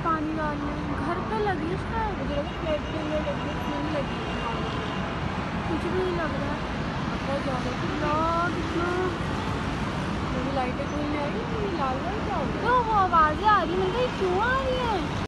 पानी डालने घर पे लगी उसका प्लेट में लगी क्यों लगी कुछ भी नहीं लग रहा है। मेरी लाइटें कोई नहीं आई, लाल लाल क्या हो गया? तो वो आवाज़ें आ रही है, क्यों आ रही है?